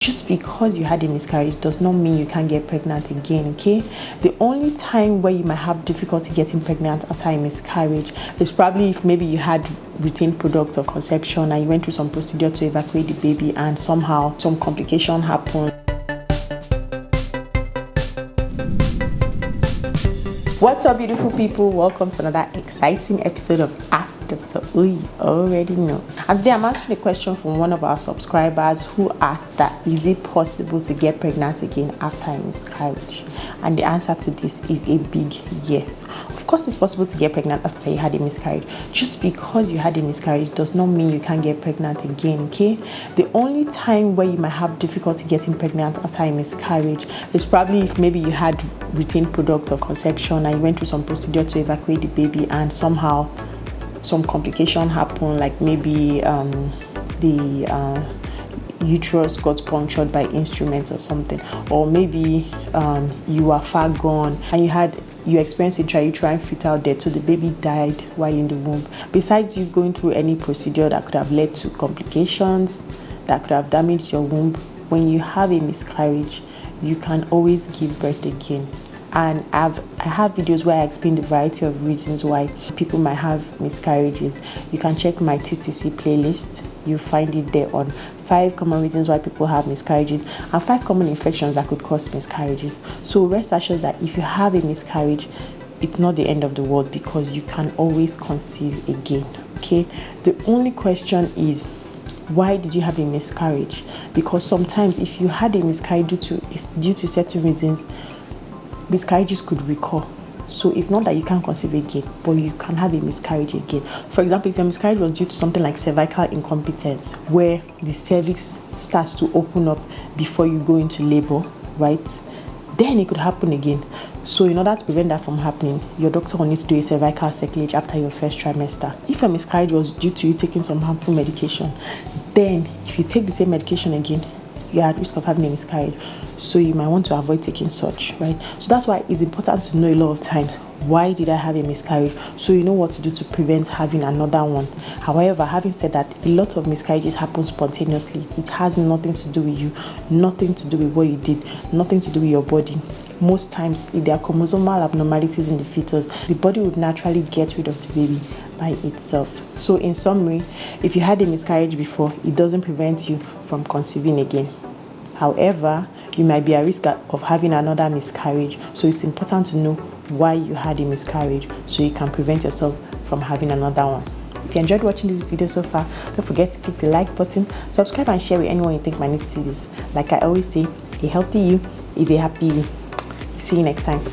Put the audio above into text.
Just because you had a miscarriage does not mean you can't get pregnant again, okay? The only time where you might have difficulty getting pregnant after a miscarriage is probably if maybe you had retained products of conception and you went through some procedure to evacuate the baby and somehow some complication happened. What's up, beautiful people? Welcome to another exciting episode of Ask Dr. You already know. And today I'm answering a question from one of our subscribers who asked that is it possible to get pregnant again after a miscarriage? And the answer to this is a big yes. Of course it's possible to get pregnant after you had a miscarriage. Just because you had a miscarriage does not mean you can't get pregnant again, okay? The only time where you might have difficulty getting pregnant after a miscarriage is probably if maybe you had retained product of conception and you went through some procedure to evacuate the baby and somehow some complication happened, like maybe the uterus got punctured by instruments or something, or maybe you were far gone and you experienced intrauterine fetal death, so the baby died while in the womb. Besides you going through any procedure that could have led to complications that could have damaged your womb, when you have a miscarriage, you can always give birth again. And I have videos where I explain the variety of reasons why people might have miscarriages. You can check my TTC playlist. You find it there on 5 common reasons why people have miscarriages and 5 common infections that could cause miscarriages. So rest assured that if you have a miscarriage, it's not the end of the world because you can always conceive again, okay? The only question is, why did you have a miscarriage? Because sometimes if you had a miscarriage due to certain reasons, miscarriages could recur. So it's not that you can't conceive again, but you can have a miscarriage again. For example, if your miscarriage was due to something like cervical incompetence, where the cervix starts to open up before you go into labor, right? Then it could happen again. So in order to prevent that from happening, your doctor will need to do a cervical cerclage after your first trimester. If your miscarriage was due to you taking some harmful medication, then if you take the same medication again, you're at risk of having a miscarriage. So you might want to avoid taking such, right? So that's why it's important to know a lot of times, why did I have a miscarriage? So you know what to do to prevent having another one. However, having said that, a lot of miscarriages happen spontaneously. It has nothing to do with you, nothing to do with what you did, nothing to do with your body. Most times, if there are chromosomal abnormalities in the fetus, the body would naturally get rid of the baby by itself. So in summary, if you had a miscarriage before, it doesn't prevent you from conceiving again. However, you might be at risk of having another miscarriage. So it's important to know why you had a miscarriage so you can prevent yourself from having another one. If you enjoyed watching this video so far, don't forget to click the like button, subscribe and share with anyone you think might need to see this. Like I always say, a healthy you is a happy you. See you next time.